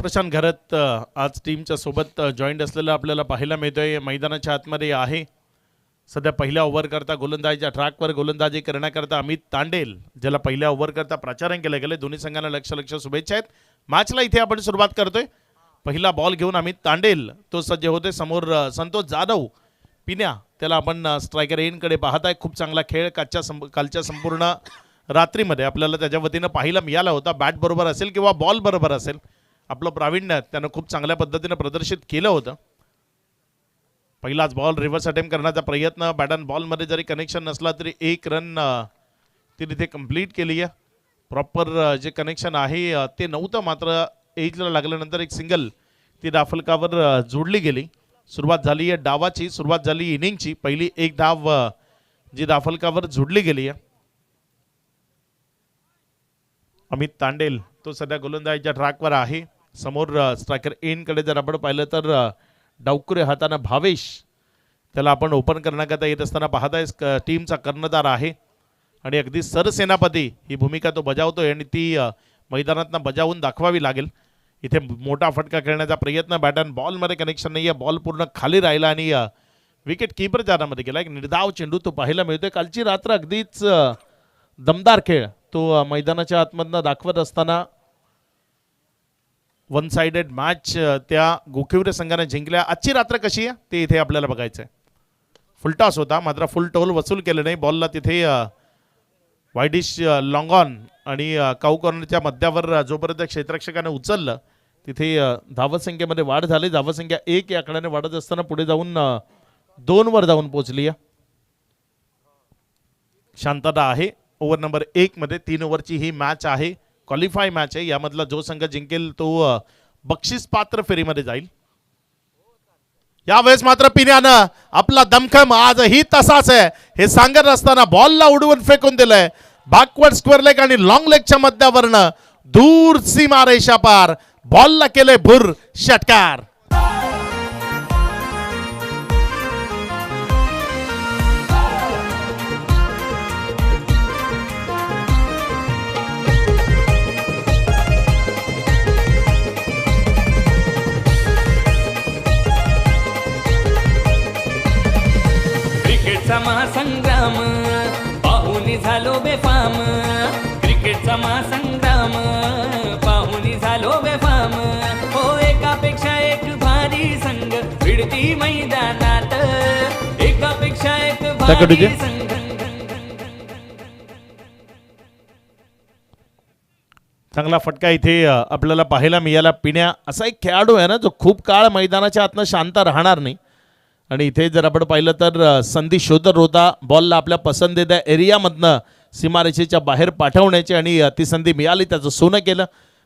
प्रशांत घरत आज टीमच्या सोबत जॉईंट असलेलं आपल्याला पाहायला मिळतोय. मैदानाच्या आतमध्ये आहे. सध्या पहिल्या ओव्हर करता गोलंदाजीच्या ट्रॅकवर गोलंदाजी करण्याकरता अमित तांडेल, ज्याला पहिल्या ओव्हर करता प्राचार्य केले गेले. दोन्ही संघांना लक्ष शुभेच्छा आहेत. मॅचला इथे आपण सुरुवात करतोय. पहिला बॉल घेऊन अमित तांडेल तो सज्ज होते. समोर संतोष जाधव पिण्या, त्याला आपण स्ट्रायकर एनकडे पाहत आहे. खूप चांगला खेळ कालच्या संपूर्ण रात्रीमध्ये आपल्याला त्याच्या वतीनं पाहायला मिळाला होता. बॅट बरोबर असेल किंवा बॉल बरोबर असेल, आपलं प्रावीण्य त्यानं खूप चांगल्या पद्धतीने प्रदर्शित केलं होतं. पहिलाच बॉल रिव्हर्स अटेम्प्ट करण्याचा प्रयत्न. बॅट अँड बॉलमध्ये जरी कनेक्शन नसला तरी एक रन तिने ते कंप्लीट केली आहे. प्रॉपर जे कनेक्शन आहे ते नव्हतं, मात्र एजला लागल्यानंतर एक सिंगल ती दाफलकावर जोडली गेली. सुरुवात झाली आहे डावाची, सुरुवात झाली इनिंगची. पहिली एक धाव जी दाफलकावर जोडली गेली आहे. अमित तांडेल तो सध्या गोलंदाजीच्या ट्रॅकवर आहे. समोर स्ट्रायकर एनकडे जर आपण पाहिलं तर डावकुरे हातानं भावेश, त्याला आपण ओपन करण्याकरता येत असताना पाहताय. टीमचा कर्णधार आहे आणि अगदी सरसेनापती ही भूमिका तो बजावतोय आणि ती मैदानातनं बजावून दाखवावी लागेल. इथे मोठा फटका खेळण्याचा प्रयत्न. बॅट अँड बॉलमध्ये कनेक्शन नाही आहे. बॉल पूर्ण खाली राहिला आणि विकेट कीपर जाण्यामध्ये गेला. एक निर्धाव चेंडू तो पाहायला मिळतोय. कालची रात्र अगदीच दमदार खेळ तो मैदानाच्या आतमधनं दाखवत असताना वन साइडेड मॅच त्या गोखिवरे संघाने जिंकल्या. आजची रात्र कशी आहे ते इथे आपल्याला बघायचं आहे. फुलटॉस होता, मात्र फुल टोल वसूल केले नाही. बॉलला तिथे वायडिश लॉंग ऑन आणि काऊ कॉर्नरच्या मध्यावर जोपर्यंत क्षेत्ररक्षकाने उचललं तिथे धावसंख्येमध्ये वाढ झाली. धावसंख्या 1 या आकड्याने वाढत असताना पुढे जाऊन 2 वर जाऊन पोहोचली आहे. शांतता आहे. ओव्हर नंबर 1 मध्ये 3 ओव्हरची ही मॅच आहे. क्वालिफाय मॅच आहे. यामधला जो संघ जिंकेल तो बक्षीस पात्र फेरीमध्ये जाईल. यावेळेस मात्र पिण्यानं आपला दमखम आजही तसाच आहे हे सांगत असताना बॉलला उडवून फेकून दिलंय. बॅकवर्ड स्क्वेअर लेग आणि लॉंग लेगच्या मध्यावरनं दूर सीमा रेषा पार बॉलला केले भुर षटकार. महासंग्राम पाहुनी झालो बेफाम. क्रिकेटचा महासंग्राम पाहुनी झालो बेफाम. हो एकापेक्षा एक भारी संघ भिडती मैदानात. एकापेक्षा एक भारी संघ. चांगला फटका इथे आपल्याला पाहायला मिळाला. पिण्या असा एक खेळाडू आहे ना जो खूप काळ मैदानाच्या आतनं शांत राहणार नाही. आणि इथे जर आपण पाहिलं तर संधी शोधत होता बॉलला आपल्या पसंतीच्या एरियामधनं सीमारेषेच्या बाहेर पाठवण्याची आणि ती संधी मिळाली. त्याचं सोनं केलं.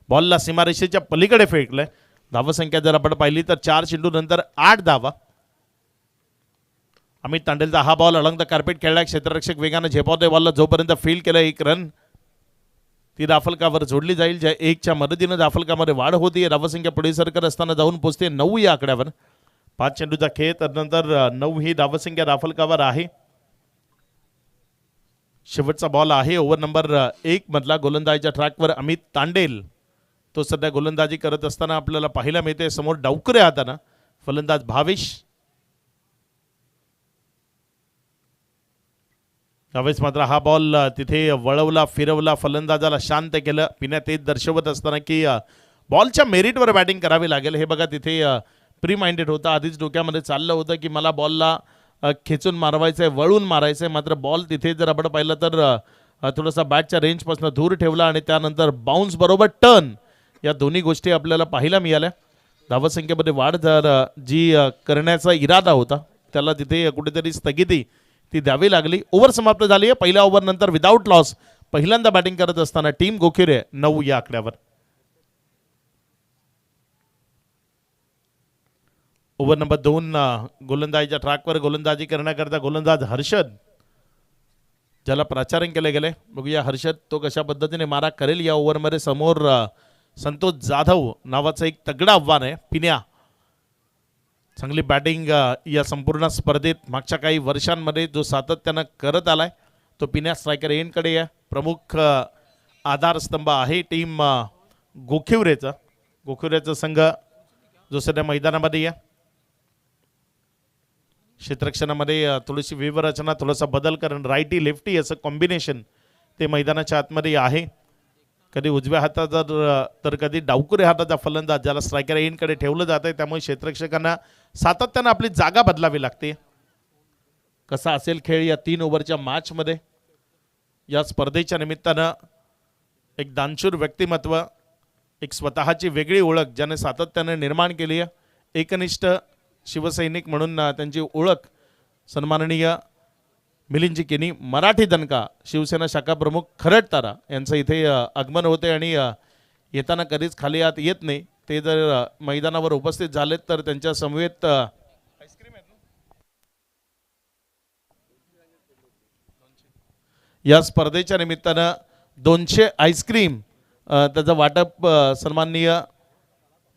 बॉलला सीमारेषेच्या पलीकडे फेकलंय. धावसंख्या जर आपण पाहिली तर 4 चेंडू नंतर 8 धावा. अमित तांडेलचा हा बॉल अलंग द कार्पेट खेळला. क्षेत्ररक्षक वेगाने झेपावतोय बॉलला. जोपर्यंत फील्ड केलं 1 रन ती दाफलकावर जोडली जाईल. ज्या 1च्या मदतीनं दाफलकामध्ये वाढ होती. धावसंख्या पुढे सरकत असताना जाऊन पोहोचते 9 या आकड्यावर. 5 चेंडूचा खेळ त्यानंतर 9 ही धावसंख्या दाफलकावर आहे. शेवटचा बॉल आहे ओव्हर नंबर 1 मधला. गोलंदाजीच्या ट्रॅकवर अमित तांडेल तो सध्या गोलंदाजी करत असताना आपल्याला पाहायला मिळते. समोर डावकुरे हाताना फलंदाज भावेश. त्यावेळेस मात्र हा बॉल तिथे वळवला, फिरवला, फलंदाजाला शांत केलं. पिण्या तेच दर्शवत असताना की बॉलच्या मेरिटवर बॅटिंग करावी लागेल. हे बघा तिथे प्री माइंडेड होता. आधीच डोक्यामध्ये चाललं होतं की मला बॉलला खेचून मारवायचं आहे, वळून मारायचं आहे. मात्र बॉल तिथे जर आपण पाहिलं तर थोडासा बॅटच्या रेंजपासून दूर ठेवला आणि त्यानंतर बाउन्स बरोबर टर्न या दोन्ही गोष्टी आपल्याला पाहायला मिळाल्या. धावसंख्येमध्ये वाढ जी करण्याचा इरादा होता त्याला तिथे कुठेतरी स्थगिती ती द्यावी लागली. ओव्हर समाप्त झाली आहे. पहिल्या ओव्हर नंतर विदाऊट लॉस पहिल्यांदा बॅटिंग करत असताना टीम गोखिरे 9 या आकड्यावर. ओव्हर नंबर 2 गोलंदाजीच्या ट्रॅकवर गोलंदाजी करण्याकरता गोलंदाज हर्षद ज्याला प्राचार्य केले गेले. बघूया हर्षद तो कशा पद्धतीने मारा करेल या ओव्हरमध्ये. समोर संतोष जाधव नावाचं एक तगडा आव्हान आहे. पिन्या चांगली बॅटिंग या संपूर्ण स्पर्धेत मागच्या काही वर्षांमध्ये जो सातत्यानं करत आलाय तो पिन्या स्ट्रायकर यांकडे आहे. प्रमुख आधारस्तंभ आहे टीम गोखिवरेचा संघ जो सध्या मैदानामध्ये आहे. क्षेत्ररक्षणामध्ये थोडीशी व्यूहरचना थोडासा बदल कारण राईटी लेफ्टी असं कॉम्बिनेशन ते मैदानाच्या आतमध्ये आहे. कधी उजव्या हाताचा तर कधी डावकुऱ्या हाताचा फलंदाज ज्याला स्ट्रायकर एंडकडे ठेवलं जात आहे. त्यामुळे क्षेत्ररक्षकांना सातत्यानं आपली जागा बदलावी लागते. कसा असेल खेळ या 3 ओव्हरच्या मॅचमध्ये. या स्पर्धेच्या निमित्तानं एक दानशूर व्यक्तिमत्व, एक स्वतःची वेगळी ओळख ज्याने सातत्याने निर्माण केली आहे. एकनिष्ठ शिवसैनिक म्हणून त्यांची ओळख सन्माननीय मिलिंदजी केनी मराठी दणका शिवसेना शाखा प्रमुख खरडतारा यांचं इथे आगमन होते आणि येताना कधीच खाली हात येत नाही. ते जर मैदानावर उपस्थित झालेत तर त्यांच्या समवेत या स्पर्धेच्या निमित्तानं 200 आईस्क्रीम त्याचं वाटप सन्माननीय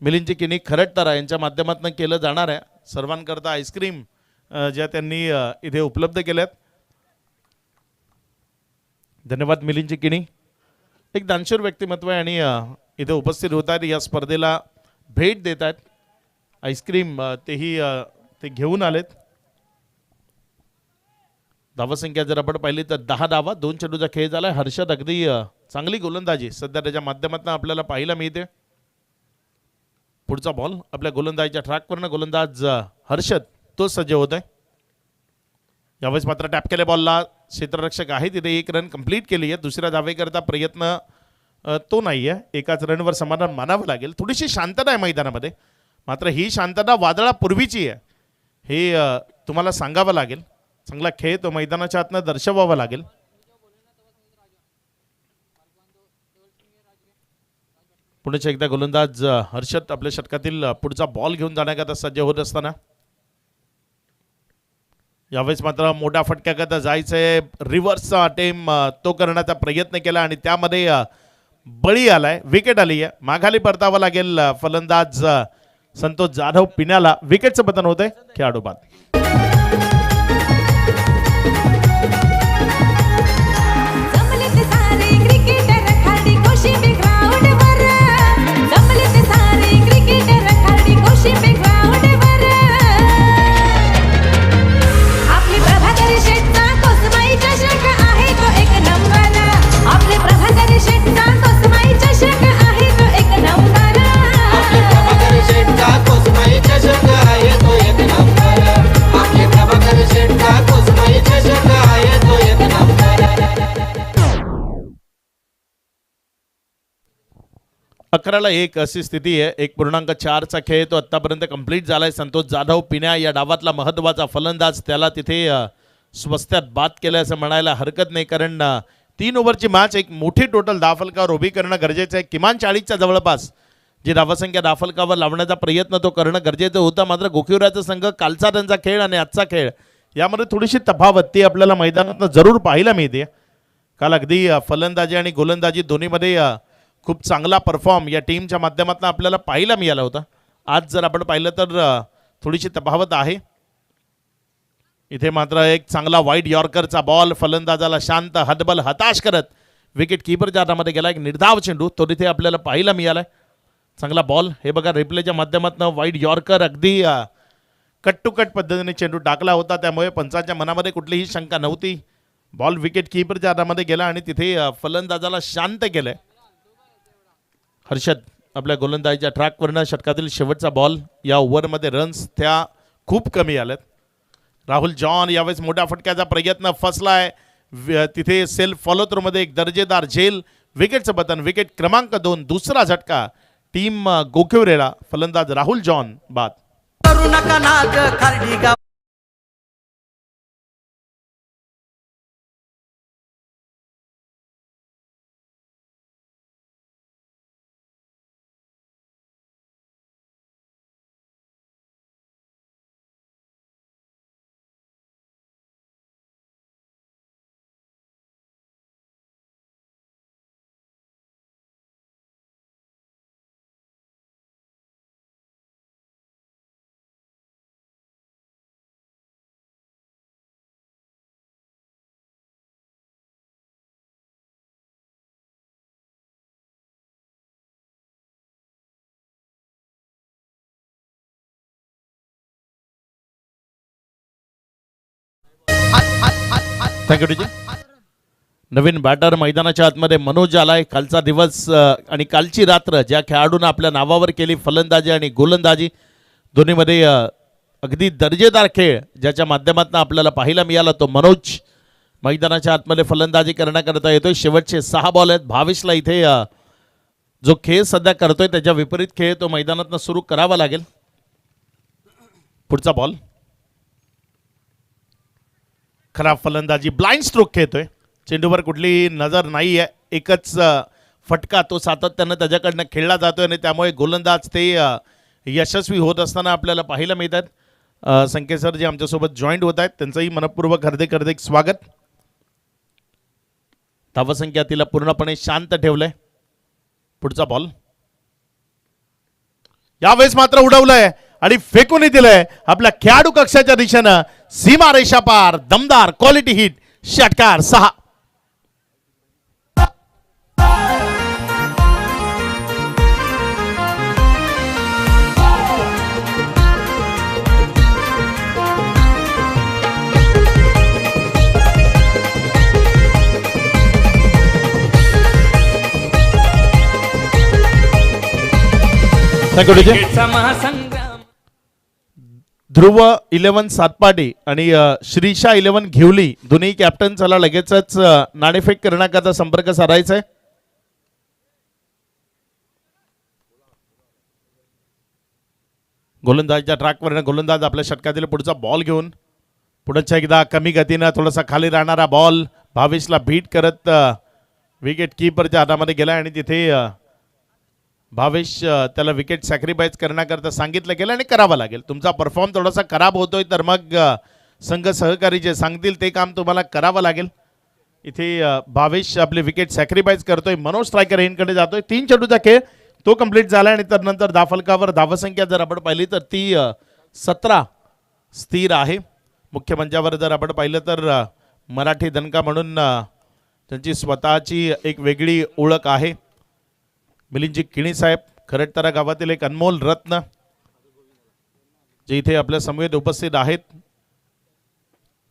मिलिंदजी केनी खरडतारा यांच्या माध्यमातून केलं जाणार आहे. सर्वांकरता आईस्क्रीम ज्या त्यांनी इथे उपलब्ध केल्यात. धन्यवाद मिलिंदजी केनी. एक दानशूर व्यक्तिमत्व आहे आणि इथे उपस्थित होत आहेत. या स्पर्धेला भेट देत आहेत. आईस्क्रीम ते घेऊन आलेत. धावसंख्या जर आपण पाहिली तर 10 धावा 2 चेंडूचा खेळ झाला. हर्षद अगदी चांगली गोलंदाजी सध्या त्याच्या माध्यमातून आपल्याला पाहायला मिळते. पुढचा बॉल आपल्या गोलंदाजीच्या ट्रॅकवरनं गोलंदाज हर्षद तो सज्ज होत आहे. यावेळेस मात्र टॅप केल्या बॉलला क्षेत्ररक्षक आहे तिथे 1 रन कंप्लीट केली आहे. दुसऱ्या धावेकरता प्रयत्न तो नाही आहे. एकाच रनवर समाधान मानावं लागेल. थोडीशी शांतता आहे मैदानामध्ये. मात्र ही शांतता वादळापूर्वीची आहे हे तुम्हाला सांगावं लागेल. चांगला खेळ तो मैदानाच्या आतनं दर्शवावा लागेल. पुढेच एकदा गोलंदाज हर्षद आपल्या षटकातील पुढचा बॉल घेऊन जाण्याकरता सज्ज होत असताना यावेळेस मात्र मोठ्या फटक्याकरता जायचंय. रिव्हर्सचा अटेम्प तो करण्याचा प्रयत्न केला आणि त्यामध्ये बळी आलाय. विकेट आली आहे. माघारी परतावं लागेल फलंदाज संतोष जाधव पिण्याला. विकेटचं पतन होतंय. खेळाडू बाद. अकराला 1 अशी स्थिती आहे. 1.4चा खेळ तो आतापर्यंत कंप्लीट झालाय. संतोष जाधव पिण्या या डावातला महत्त्वाचा फलंदाज त्याला तिथे स्वस्त्यात बाद केलं असं म्हणायला हरकत नाही. कारण 3 ओव्हरची मॅच एक मोठी टोटल धावफलकावर उभी करणं गरजेचं आहे. किमान 40च्या जवळपास जी धावसंख्या धावफलकावर लावण्याचा प्रयत्न तो करणं गरजेचं होतं. मात्र गोखिवराचा संघ कालचा त्यांचा खेळ आणि आजचा खेळ यामध्ये थोडीशी तफावत ती आपल्याला मैदानात जरूर पाहायला मिळते. काल अगदी फलंदाजी आणि गोलंदाजी दोन्हीमध्ये खूप चांगला परफॉर्म या टीमच्या माध्यमातून आपल्याला पाहायला मिळाला होता. आज जर आपण पाहिलं तर थोडीशी तफावत आहे. इथे मात्र एक चांगला वाईड यॉर्करचा बॉल फलंदाजाला शांत हतबल हताश करत विकेट कीपरच्या हातामध्ये गेला. एक निर्धाव चेंडू तो तिथे आपल्याला पाहायला मिळालाय. चांगला बॉल. हे बघा रिप्लेच्या माध्यमातून वाईड यॉर्कर अगदी कट टू कट पद्धतीने चेंडू टाकला होता. त्यामुळे पंचांच्या मनामध्ये कुठलीही शंका नव्हती. बॉल विकेट कीपरच्या हातामध्ये गेला आणि तिथे फलंदाजाला शांत केलंय. हर्षद आपल्या गोलंदाजीच्या ट्रॅकवरनं षटकातील शेवटचा बॉल. या ओव्हरमध्ये रन्स त्या खूप कमी आल्यात. राहुल जॉन यावेळेस मोठ्या फटक्याचा प्रयत्न फसलाय. तिथे सेल्फ फॉलो थ्रोमध्ये एक दर्जेदार झेल. विकेटचं पतन. विकेट क्रमांक 2 दुसरा झटका टीम गोखिवरेला. फलंदाज राहुल जॉन बाद. करू नका नाद खार्डी थँक्यू. नवीन बॅटर मैदानाच्या आतमध्ये मनोज आलाय. कालचा दिवस आणि कालची रात्र ज्या खेळाडूंना आपल्या नावावर केली, फलंदाजी आणि गोलंदाजी दोन्हीमध्ये अगदी दर्जेदार खेळ ज्याच्या माध्यमातून आपल्याला पाहायला मिळाला तो मनोज मैदानाच्या आतमध्ये फलंदाजी करण्याकरता येतोय. शेवटचे 6 बॉल आहेत. भावेशला इथे जो खेळ सध्या करतोय त्याच्या विपरीत खेळ तो मैदानातून सुरू करावा लागेल. पुढचा बॉल खराब फलंदाजी, ब्लाइंड स्ट्रोक खेळतोय. चेंडूवर कुठली नजर नाही आहे. एकच फटका तो सातत्यानं त्याच्याकडनं खेळला जातोय आणि त्यामुळे गोलंदाज ते यशस्वी होत असताना आपल्याला पाहायला मिळतात. संकेत सर जे आमच्यासोबत जॉईंट होत आहेत त्यांचंही मनपूर्वक हार्दिक स्वागत. धावसंख्या तिला पूर्णपणे शांत ठेवलंय. पुढचा बॉल यावेळेस मात्र उडवलंय आणि फेकूनही दिलंय आपल्या खेळाडू कक्षाच्या दिशेनं. सीमा रेषा पार, दमदार क्वालिटी हिट, षटकार 6. क्रिकेटचा महासंग्राम. ध्रुव 11 सातपाडी आणि श्रीशा 11 घेवली दोन्ही कॅप्टन चला लगेचच नाणेफेक करण्याकरता संपर्क साधायचा आहे. गोलंदाजच्या ट्रॅकवर गोलंदाज आपल्या षटकातील पुढचा बॉल घेऊन पुढच्या एकदा कमी गतीनं थोडासा खाली राहणारा बॉल भावेशला बीट करत विकेट कीपरच्या हातामध्ये गेला आणि तिथे भावेश त्याला विकेट सॅक्रिफाईस करण्याकरता सांगितलं गेलं आणि करावं लागेल. तुमचा परफॉर्म थोडासा खराब होतोय तर मग संघ सहकारी जे सांगतील ते काम तुम्हाला करावं लागेल. इथे भावेश आपली विकेट सॅक्रिफाईस करतोय. मनोज स्ट्रायकर यांकडे जातोय. 3 चेंडूचा खेळ तो कंप्लीट झाला आणि त्यानंतर धावफलकावर धावसंख्या जर आपण पाहिली तर ती 17 स्थिर आहे. मुख्य मंचावर जर आपण पाहिलं तर मराठी दणका म्हणून त्यांची स्वतःची एक वेगळी ओळख आहे. मिलिंदजी किणी साहेब खरडतरा गावातील एक अनमोल रत्न जे इथे आपल्या समवेत उपस्थित आहेत.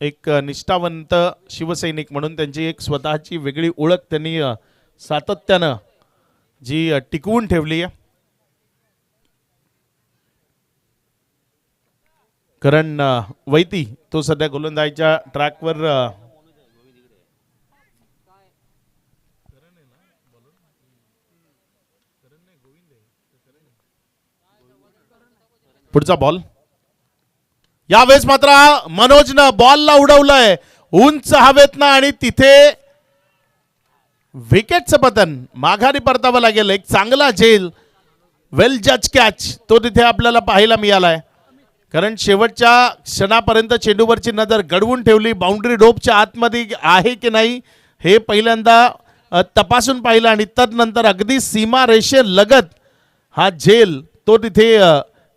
एक निष्ठावंत शिवसैनिक म्हणून त्यांची एक स्वतःची वेगळी ओळख त्यांनी सातत्यानं जी टिकवून ठेवली आहे. करण वैती तो सध्या गोलंदाजीच्या ट्रॅकवर पुढचा बॉल यावेळेस मात्र मनोजनं बॉलला उडवलंय उंच हवेतनं आणि तिथे विकेटचं पतन. माघारी परतावं लागेल. एक चांगला झेल, वेल जज कॅच तो तिथे आपल्याला पाहायला मिळालाय. कारण शेवटच्या क्षणापर्यंत चेंडूवरची नजर गडवून ठेवली. बाउंड्री रोपच्या आतमध्ये आहे की नाही हे पहिल्यांदा तपासून पाहिलं आणि त्यानंतर अगदी सीमा रेषे लगत हा झेल तो तिथे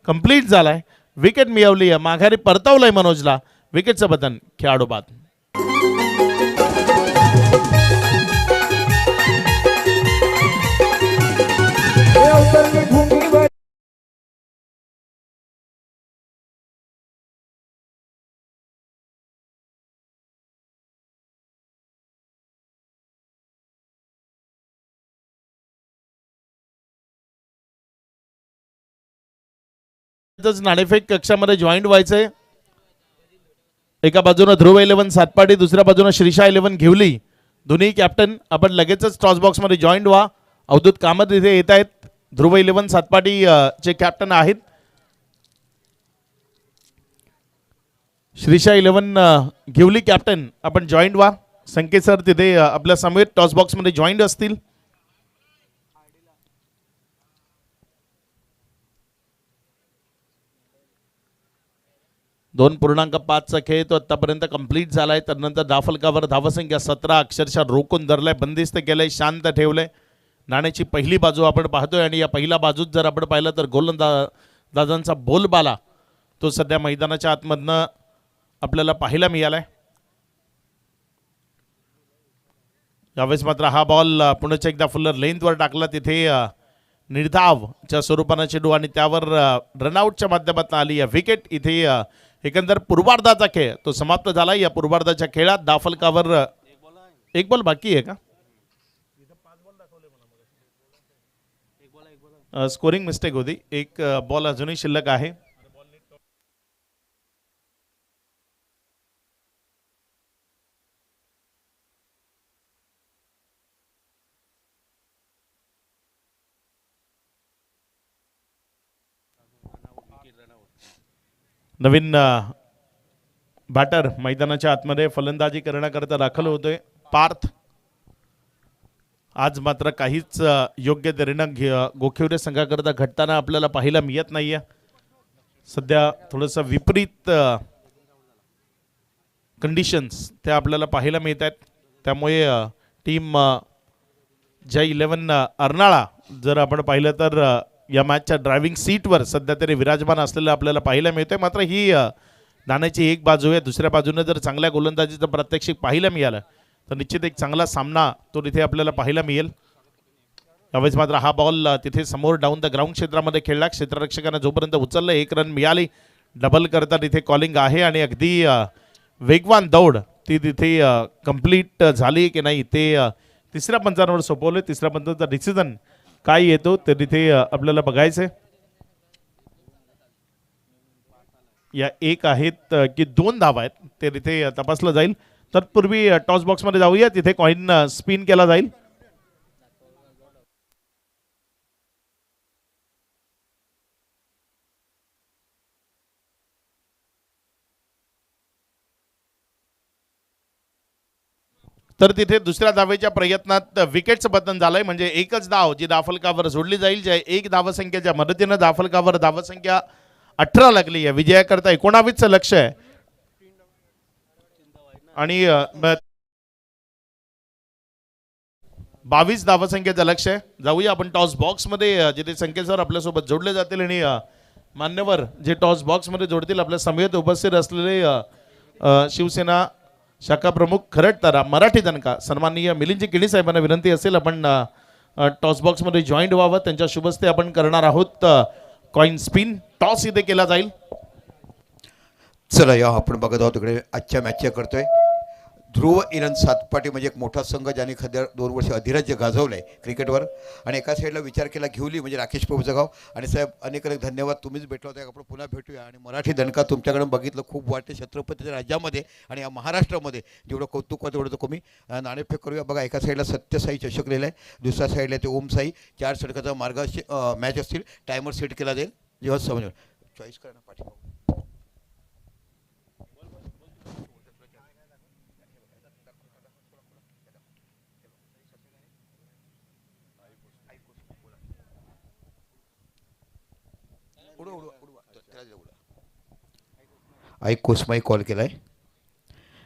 कंप्लीट झालाय. विकेट मिळवली आहे. माघारी परतवलंय मनोजला. विकेटचं पतन खेळाडू बाद. नाणेफेक कक्षामध्ये जॉईंट व्हायचंय. एका बाजूने ध्रुव 11 सातपाडी, दुसऱ्या बाजूने श्रीशा 11 घेवली दोन्ही कॅप्टन आपण लगेचच टॉस बॉक्स मध्ये जॉईंट व्हा. अवधूत कामत इथे येत आहेत. ध्रुव 11 सातपाडी चे कॅप्टन आहेत. श्रीशा 11 घेवली कॅप्टन आपण जॉईंट व्हा. संकेत सर तिथे आपल्या समवेत टॉस बॉक्स मध्ये जॉईंट असतील. दोन 2.5चा खेळ तो आतापर्यंत कंप्लीट झालाय. त्यानंतर धावफलकावर धावसंख्या 17 अक्षरशः रोखून धरलाय, बंदिस्त केलंय, शांत ठेवलंय. नाण्याची पहिली बाजू आपण पाहतोय आणि या पहिल्या बाजूत जर आपण पाहिलं तर गोलंदाजांचा बोलबाला तो सध्या मैदानाच्या आतमधनं आपल्याला पाहायला मिळालाय. यावेळेस मात्र हा बॉल पुण्याच्या एकदा फुल्लर लेंथवर टाकला. तिथे निर्धावच्या स्वरूपानं चेंडू आणि त्यावर रनआउटच्या माध्यमातून आली या विकेट. इथे एकंदर पूर्वार्धाचा खेळ तो समाप्त झाला. या पूर्वार्धाच्या खेळात दाफलकावर एक बॉल बाकी आहे का? स्कोरिंग मिस्टेक होती. एक बॉल अजूनही शिल्लक आहे. नवीन बॅटर मैदानाच्या आतमध्ये फलंदाजी करण्याकरता दाखल होतोय पार्थ. आज मात्र काहीच योग्य तऱ्हेनं गोखिवरे संघाकरता घडताना आपल्याला पाहायला मिळत नाहीये. सध्या थोडंसं विपरीत कंडिशन्स त्या आपल्याला पाहायला मिळत आहेत. त्यामुळे टीम जय 11 अर्नाळा जर आपण पाहिलं तर या मॅचच्या ड्रायव्हिंग सीटवर सध्या तरी विराजमान असलेलं आपल्याला पाहायला मिळतंय. मात्र ही नाण्याची एक बाजू आहे. दुसऱ्या बाजूने जर चांगल्या गोलंदाजीचं प्रात्यक्षिक पाहायला मिळालं तर निश्चित एक चांगला सामना तो तिथे आपल्याला पाहायला मिळेल. यावेळेस मात्र हा बॉल तिथे समोर डाऊन द ग्राउंड क्षेत्रामध्ये खेळला. क्षेत्ररक्षकाने जोपर्यंत उचललं 1 रन मिळाली. डबल करता तिथे कॉलिंग आहे आणि अगदी वेगवान दौड ती तिथे कंप्लीट झाली की नाही ते तिसऱ्या पंचांवर सोपवलं. तिसऱ्या पंचांचा डिसिजन काय येतो ते तिथे आपल्याला बघायचंय. या एक आहेत की 2 धावा आहेत ते तिथे तपासलं जाईल. तत्पूर्वी टॉस बॉक्समध्ये जाऊया. तिथे कॉइन स्पिन केला जाईल. तर तिथे दुसऱ्या धावेच्या प्रयत्नात विकेटचं पतन झालंय. म्हणजे एकच धाव जी दाफलकावर जोडली जाईल. ज्या एक धावसंख्येच्या मदतीनं दाफलकावर धावसंख्या 18 लागली आहे. विजयाकरता 19चं लक्ष आहे आणि 22 धावसंख्येचं लक्ष आहे. जाऊया आपण टॉस बॉक्समध्ये जिथे संख्येसर आपल्यासोबत जोडले जातील आणि मान्यवर जे टॉस बॉक्समध्ये जोडतील आपल्या समेत उपस्थित असलेले शिवसेना शाखा प्रमुख खरडतारा मराठी दणका सन्माननीय मिलिंदजी किणी साहेबांना विनंती असेल आपण टॉस बॉक्समध्ये जॉईंट व्हावं. त्यांच्या शुभस्ते आपण करणार आहोत कॉइन स्पिन. टॉस इथे केला जाईल. चला या आपण बघत आहोत इकडे आजच्या मॅचच्या करतोय ध्रुव इलन सातपाटी म्हणजे एक मोठा संघ ज्याने एखाद्या 2 वर्ष अधिराज्य गाजवलं आहे क्रिकेटवर. आणि एका साईडला विचार केला घेवली म्हणजे राकेश प्रभूचं गाव. आणि साहेब अनेक अनेक धन्यवाद. तुम्हीच भेटला होता. आपण पुन्हा भेटूया. आणि मराठी दणका तुमच्याकडे बघितलं खूप वाटते छत्रपतीच्या राज्यामध्ये आणि या महाराष्ट्रामध्ये जेवढं कौतुक होतं तेवढं कमी. नाणेफेक करूया. बघा एका साईडला सत्यसाई चषक लिहिलं आहे. दुसऱ्या साईडला ते ओमसाई 4 षटकाचा मार्ग मॅच असतील. टायमर सेट केला जाईल जेव्हा समजेल. चॉईस करा ना पाठी. आई कोसमाई कॉल केलाय.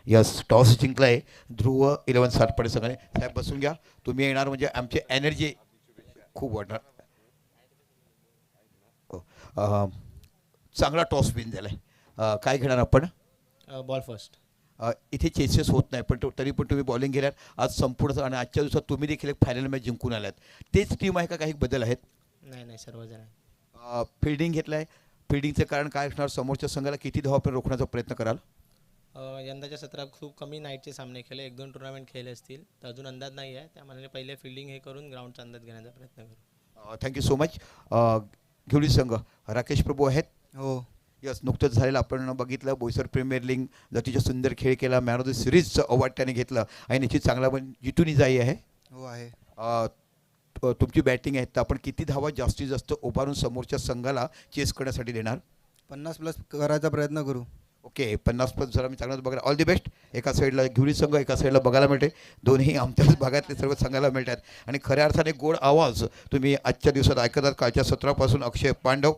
यस टॉस जिंकलाय ध्रुव 11 सातपाटी संघाने. साहेब बसून घ्या. तुम्ही येणार म्हणजे आमची एनर्जी खूप वाढणार. चांगला टॉस विन झालाय. काय घेणार आपण? Ball first. इथे चेसेस होत नाही पण तरी पण तुम्ही बॉलिंग गेल्यात आज संपूर्ण. आणि आजच्या दिवसात तुम्ही देखील एक फायनल मॅच जिंकून आल्यात. तेच टीम आहे का काही बदल आहेत? नाही सर्वजण फिल्डिंग घेतलाय. फिल्डिंगचं कारण काय असणार? समोरच्या संघाला किती धावा आपण रोखण्याचा प्रयत्न कराल? यंदाच्या सत्रात खूप कमी नाईटचे सामने खेळले. 1-2 टुर्नामेंट खेळले असतील तर अजून अंदाज नाही आहे. त्यामुळे पहिले फिल्डिंग हे करून ग्राउंडचा अंदाज घेण्याचा प्रयत्न करू. Thank you so much. घेवली संघ राकेश प्रभू आहेत. हो यस नुकतंच झालेलं आपण बघितलं. बोईसर प्रीमियर लीग अतिशय सुंदर खेळ केला. मॅन ऑफ द सिरीजचं अवॉर्ड त्याने घेतलं आणि निश्चित चांगला पण जितूनही जाई आहे. हो आहे. तुमची बॅटिंग आहे तर आपण किती धावा जास्तीत जास्त उभारून समोरच्या संघाला चेस करण्यासाठी देणार? 50+ करायचा प्रयत्न करू. ओके 50+ जरा मी चांगलाच बघा. All the best. एका साईडला घेवली संघ एका साईडला बघायला मिळते. दोन्ही आमच्याच भागातले सर्व संघाला मिळतात. आणि खऱ्या अर्थाने गोड आवाज तुम्ही आजच्या दिवसात ऐकतात. कालच्या सत्रापासून अक्षय पांडव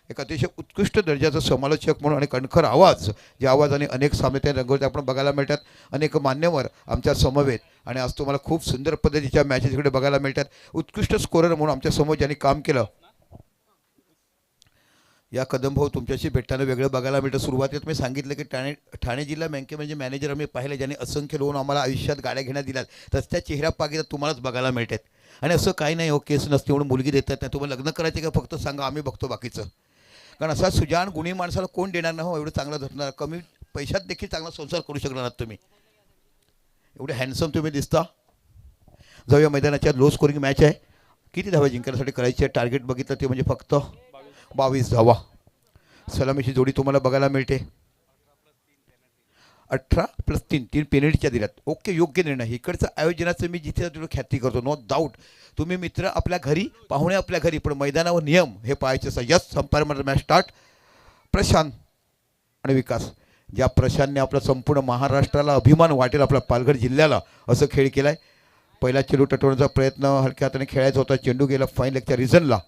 एक अतिशय उत्कृष्ट दर्जाचं समालोचक म्हणून आणि कणखर आवाज ज्या आवाजाने अनेक सामने त्या रंगवते आपण बघायला मिळतात. अनेक मान्यवर आमच्या समवेत आणि आज तुम्हाला खूप सुंदर पद्धतीच्या मॅचेस इकडे बघायला मिळतात. उत्कृष्ट स्कोरर म्हणून आमच्या समोर ज्यांनी काम केलं या कदम भाऊ तुमच्याशी भेटताना वेगळं बघायला मिळतं. सुरुवातीला मी सांगितलं की ठाणे जिल्हा बँके म्हणजे मॅनेजर आम्ही पाहिले ज्यांनी असंख्य लोन आम्हाला आयुष्यात गाड्या घेण्यात दिल्यात. तसल्या चेहऱ्या पागिता तुम्हालाच बघायला मिळतात. आणि असं काही नाही हो केस नसते म्हणून मुलगी देतात नाही. तुम्हाला लग्न करायचे का फक्त सांगा आम्ही बघतो बाकीचं. कारण असा सुजान गुणी माणसाला कोण देणार ना हो, एवढं चांगलं धरणार, कमी पैशात देखील चांगला संसार करू शकणार आहात तुम्ही, एवढे हँडसम तुम्ही दिसता. जाऊया मैदानाच्या लो स्कोरिंग मॅच आहे. किती धावा जिंकण्यासाठी करायची आहे, टार्गेट बघितलं ते म्हणजे फक्त 22 धावा. सलामीची जोडी तुम्हाला बघायला मिळते. 18+3 3 पेनल्टीच्या दिल्यात. ओके, योग्य निर्णय. इकडचं आयोजनाचं मी जिथे तुला ख्याती करतो, नो डाऊट. तुम्ही मित्र आपल्या घरी, पाहुणे आपल्या घरी, पण मैदानावर नियम हे पाहायचे असं. यस, अंपायर म्हणतात मॅच स्टार्ट. प्रशांत आणि विकास, ज्या प्रशांतने आपला संपूर्ण महाराष्ट्राला अभिमान वाटेल, आपल्या पालघर जिल्ह्याला, असं खेळ केला आहे. पहिला चेंडू टटवण्याचा प्रयत्न हलक्या हाताने खेळायचा होता. चेंडू गेला फाईन लेगच्या रिझनला.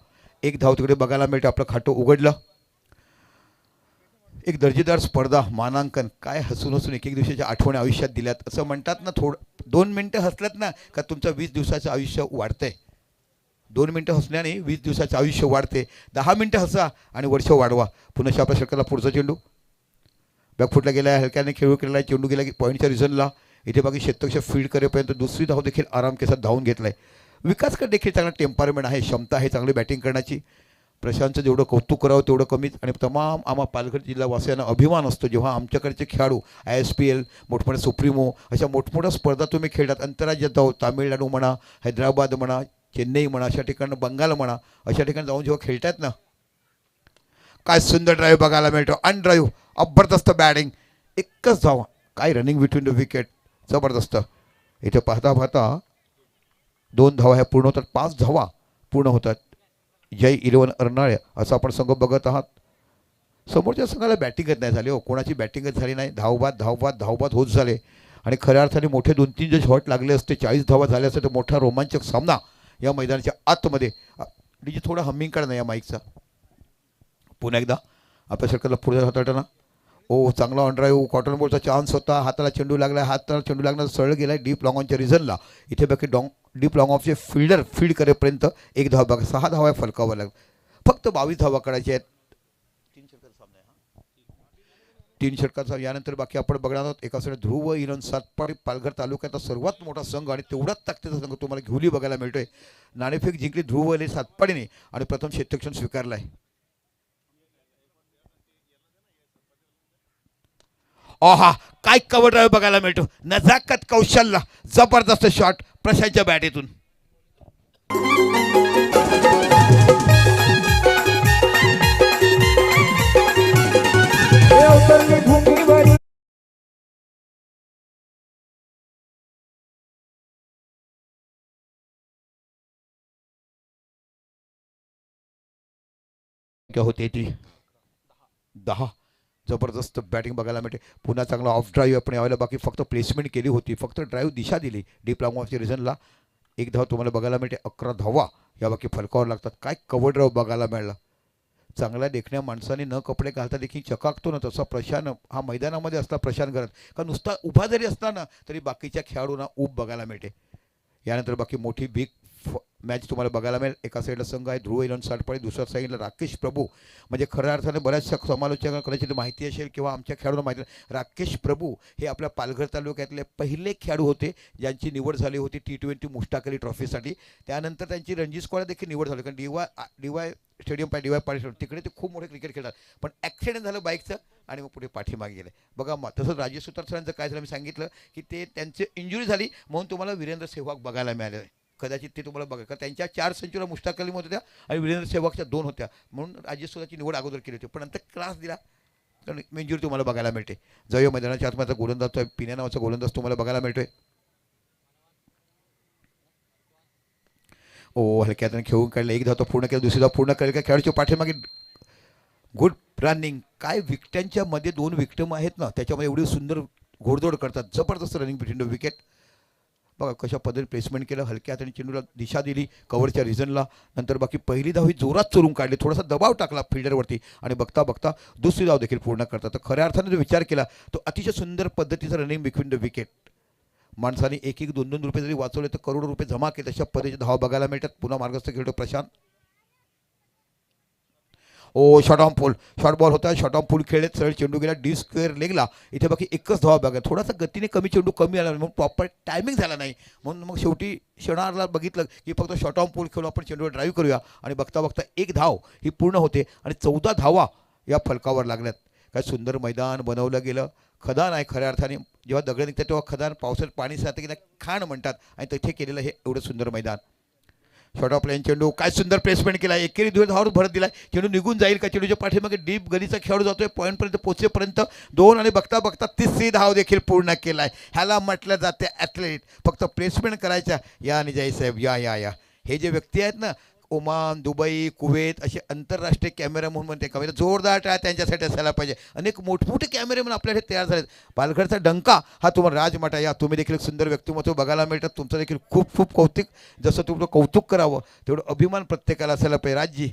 एक धाव तिकडे बघायला मिळते. आपलं खाटं उघडलं. एक दर्जेदार स्पर्धा, मानांकन. काय हसून हसून एक दिवसाच्या आठवणी आयुष्यात दिल्यात. असं म्हणतात ना, 2 मिनटं हसल्यात ना का तुमचं 20 दिवसाचं आयुष्य वाढतंय. 2 मिनटं हसण्याने 20 दिवसाचं आयुष्य वाढते. 10 मिनटं हसा आणि वर्ष वाढवा. पुन्हा आपल्या षटकाला पुढचा चेंडू बॅकफुटला गेला आहे. हलक्याने खेळू केलेला आहे. चेंडू गेला की पॉईंटच्या रिझनला. इथे बाकी शतकच्या फील्ड करेपर्यंत दुसरी धाव देखील आराम केसात धावून घेतला आहे. विकासकडे देखील चांगला टेम्परमेंट आहे, क्षमता आहे चांगली बॅटिंग करण्याची. प्रशांतचं जेवढं कौतुक करावं तेवढं कमीच. आणि तमाम आम्हा पालघर जिल्हावासियांना अभिमान असतो जेव्हा आमच्याकडचे खेळाडू ISPL, मोठमोठे सुप्रीमो, अशा मोठमोठ्या स्पर्धा तुम्ही खेळतात. आंतरराज्यात जाऊ, तामिळनाडू म्हणा, हैदराबाद म्हणा, चेन्नई म्हणा, अशा ठिकाणी बंगाल म्हणा, अशा ठिकाणी जाऊन जेव्हा खेळतात ना, काय सुंदर ड्राईव्ह बघायला मिळतो. अनड्राईव्ह, जबरदस्त बॅटिंग, एकच धाव. काय रनिंग बिटवीन द विकेट, जबरदस्त. इथे पाहता पाहता 2 धावा ह्या पूर्ण होतात, 5 धावा पूर्ण होतात. जय 11 अर्नाळे असं आपण संघ बघत आहात. समोरच्या संघाला बॅटिंगच नाही झाली हो, कोणाची बॅटिंगच झाली नाही. धावबाद होत झाले. आणि खऱ्या अर्थाने मोठे 2-3 जे शॉट लागले असते, 40 धावा झाले असते, तर मोठा रोमांचक सामना या मैदानाच्या आतमध्ये. डीजे थोडा हमिंग काढ ना या माईकचा. पुन्हा एकदा आपल्या षटकाला पुढे हाताळताना चांगला ऑनड्राईव्ह, कॉटन बॉलचा चान्स होता. हाताला चेंडू लागला, हाताला चेंडू लागणार, सरळ गेला डीप लॉंग ऑनच्या रिझनला. इथे बाकी डीप लॉंग ऑफचे फिल्डर फील्ड करेपर्यंत 1 धावा बघा. 6 धावा फलकावं लागेल. फक्त 22 धावा काढायच्या आहेत. 3 षटकाचा सामना आहे. 3 षटकाचा. यानंतर बाकी आपण बघणार आहोत. एका साईड ध्रुव इलन सातपाडी, पालघर तालुक्याचा सर्वात मोठा संघ आणि तेवढाच ताकदीचा संघ तुम्हाला घेऊली बघायला मिळतोय. नाणेफेक जिंकली ध्रुव इले सातपाडीने आणि प्रथम क्षेत्ररक्षण स्वीकारलं आहे. काय कव्हर ड्राईव्ह बघायला मिळतो. नजाकत, कौशल्य, जबरदस्त शॉट प्रशांतच्या बॅटीतून. क्या होते ती 10. जबरदस्त बॅटिंग बघायला मिळते. पुन्हा चांगला ऑफ ड्राईव्ह आपण यावेळेला बाकी फक्त प्लेसमेंट केली होती, फक्त ड्राईव्ह दिशा दिली डीप लॉंग ऑफच्या रिझनला. 1 धाव तुम्हाला बघायला मिळते. 11 धावा या बाकी फलकावर लागतात. काय कव्हर ड्राईव्ह बघायला मिळाला. चांगल्या देखण्या माणसाने न कपडे घालता देखील चकाकतो ना, तसा प्रशांत हा मैदानामध्ये असला प्रशांत करत का नुसता उभा जरी असला ना तरी बाकीच्या खेळाडूंना ऊब बघायला मिळते. यानंतर बाकी मोठी बिग मॅच तुम्हाला बघायला मिळेल. एका साईडला संघ आहे ध्रुव इलन सातपाडी, दुसऱ्या साईडला राकेश प्रभू. म्हणजे खऱ्या अर्थाने बऱ्याचशा समालोचकांना कदाचित माहिती असेल किंवा आमच्या खेळाडूंना माहिती. राकेश प्रभू हे आपल्या पालघर तालुक्यातले पहिले खेळाडू होते ज्यांची निवड झाली होती T20 मुश्ताक अली ट्रॉफीसाठी. त्यानंतर त्यांची रणजी स्क्वॉड देखील निवड झाली, कारण DY स्टेडियम DY पाटील तिकडे ते खूप मोठे क्रिकेट खेळतात. पण ॲक्सिडेंट झालं बाईकचं आणि मग पुढे पाठीमागे गेले. बघा तसंच राजेश सुतार सरांचं काय झालं, मी सांगितलं की ते त्यांची इंजुरी झाली म्हणून तुम्हाला वीरेंद्र सेहवाग बघायला मिळाले. कदाचित ते तुम्हाला बघा, कारण त्यांच्या 4 सेंचुऱ्या मुश्ताक अली होत्या आणि वीरेंद्र सेहवागच्या 2 होत्या, म्हणून राजेश सुतारची निवड अगोदर केली होती. पण नंतर क्लास दिला कारण इंजुरी तुम्हाला बघायला मिळते. जाऊया मैदानाच्या आतमध्ये गोलंदाज पिण्या नावाचा गोलंदाज तुम्हाला बघायला मिळतोय. हलक्या हाताने खेळून काढलं. 1 धाव तो पूर्ण केला, दुसरी धाव पूर्ण केली. का खेळाडूच्या पाठीमागे गुड रनिंग. काय विकट्यांच्या मध्ये 2 विक्टम आहेत ना, त्याच्यामध्ये एवढी सुंदर घोडदौड करतात. जबरदस्त रनिंग बिटवीन द विकेट. बघा कशा पद्धतीने प्लेसमेंट केलं. हलक्या हाताने चेंडूला दिशा दिली कव्हरच्या रिझनला. नंतर बाकी पहिली धाव ही जोरात चोरून काढली, थोडासा दबाव टाकला फिल्डरवरती आणि बघता बघता दुसरी धाव देखील पूर्ण करतात. तर खऱ्या अर्थाने जो विचार केला तो अतिशय सुंदर पद्धतीचं रनिंग बिटवीन द विकेट. माणसाने 1-1, 2-2 रुपये जरी वाचवले तर करोडो रुपये जमा केले, अशा पद्धतीचे धावा बघायला मिळतात. पुन्हा मार्गस्थ खेळतो Prashant. Short on pole, short ball होता, शॉर्ट ऑन पोल खेळले, सरळ चेंडू गेला डी स्क्वेअर लेगला. इथे बाकी एकच धावा बघा, थोडासा गतीने कमी चेंडू कमी आला म्हणून प्रॉपर टायमिंग झाला नाही, म्हणून मग शेवटी क्षणाला बघितलं की फक्त शॉर्ट ऑन पोल खेळून आपण चेंडूवर ड्राईव्ह करूया आणि बघता बघता 1 धाव ही पूर्ण होते आणि 14 धावा या फलकावर लागल्यात. काय सुंदर मैदान बनवलं गेलं. खदान आहे खऱ्या अर्थाने. जेव्हा दगड निघतात तेव्हा खदान, पावसात पाणी साचतं की नाही खाण म्हणतात, आणि तिथे केलेलं हे एवढं सुंदर मैदान. शॉर्ट ऑफ लाईन चेंडू, काय सुंदर प्लेसमेंट केला. एकेरी दुहेरी धावावर भरत दिलाय. चेंडू निघून जाईल का, चेंडूच्या पाठीमागे डीप गलीचा खेळाडू जातोय, पॉईंटपर्यंत पोहोचेपर्यंत 2 आणि बघता बघता 3री धाव देखील पूर्ण केलाय. ह्याला म्हटलं जाते ॲथलीट. फक्त प्लेसमेंट करायच्या. या आणि जयसाहेब या या या. हे जे व्यक्ती आहेत ना, ओमान, दुबई, कुवेत असे आंतरराष्ट्रीय कॅमेरामन म्हणते का, म्हणजे जोरदार टाळ्या त्यांच्यासाठी असायला पाहिजे. अनेक मोठमोठे कॅमेरेमन आपल्याकडे तयार झालेत. पालघरचा डंका हा तुम्हाला राजमाटा. या तुम्ही देखील एक सुंदर व्यक्तिमत्व बघायला मिळतात. तुमचं देखील खूप खूप कौतुक. जसं तुमचं कौतुक करावं तेवढं अभिमान प्रत्येकाला असायला पाहिजे. राजजी,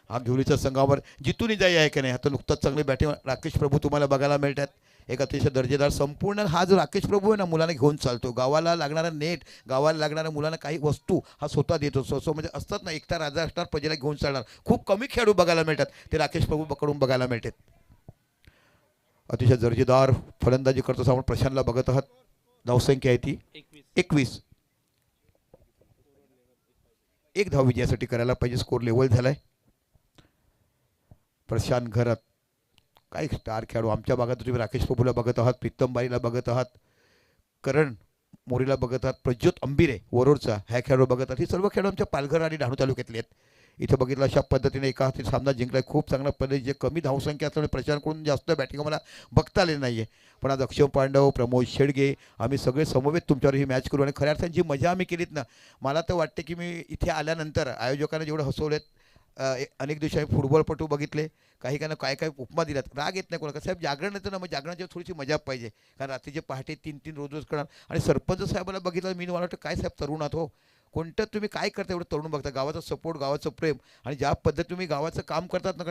हा घेवलीच्या संघावर जितून जाई आहे की नाही. आता नुकताच चांगली बॅटिंग राकेश प्रभू तुम्हाला बघायला मिळतात. एक अतिशय दर्जेदार संपूर्ण हा जो राकेश प्रभू आहे ना, मुलांना घेऊन चालतो. गावाला लागणारा नेट, गावाला लागणाऱ्या मुलांना काही वस्तू हा स्वतः देतो. स्वतः म्हणजे असतात ना, एकटा राजा असणार प्रजेला घेऊन चालणार. खूप कमी खेळाडू बघायला मिळतात, ते राकेश प्रभू पकडून बघायला मिळतात. अतिशय दर्जेदार फलंदाजी करतो आपण प्रशांतला बघत आहात. धावसंख्या आहे ती 21. 1 धाव विजयासाठी करायला पाहिजे. स्कोर लेवल झालाय. प्रशांत घरात काय स्टार खेळाडू आमच्या भागात. तुम्ही राकेश प्रभूला बघत आहात, प्रीतम बारीला बघत आहात, करण मोरीला बघत आहात, प्रज्योत अंबिरे वरोडचा ह्या खेळाडू बघत आहात. ही सर्व खेळाडू आमच्या पालघर आणि डहाणू तालुक्यातले आहेत. इथं बघितलं अशा पद्धतीने एका हाती सामना जिंकलाय. खूप चांगल्या पद्धतीने. जे कमी धावसंख्या असल्यामुळे प्रशांतकडून जास्त बॅटिंग मला बघता आलेली नाही आहे. पण आज अक्षय पांडव, प्रमोद शेडगे आम्ही सगळे समवेत तुमच्यावर ही मॅच करू. आणि खऱ्या अर्थाने जी मजा आम्ही केलीत ना, मला तर वाटते की मी इथे आल्यानंतर आयोजकांना जेवढं हसवलेत. अनेक दिवशी आम्ही फुटबॉलपटू बघितले. काही काय ना काय काय उपमा दिल्यात. राग येत नाही कोणाला. साहेब जागरण येतं ना, मग जागरणाची थोडीशी मजा पाहिजे. कारण रात्रीचे पहाटे 3-3 रोज करणार. आणि सरपंच साहेबाला बघितलं मी, मला वाटतं काय साहेब तरुणात हो, कोणतं तुम्ही काय करता एवढं तरुण बघता. गावाचा सपोर्ट, गावाचं प्रेम, आणि ज्या पद्धती तुम्ही गावाचं काम करतात ना,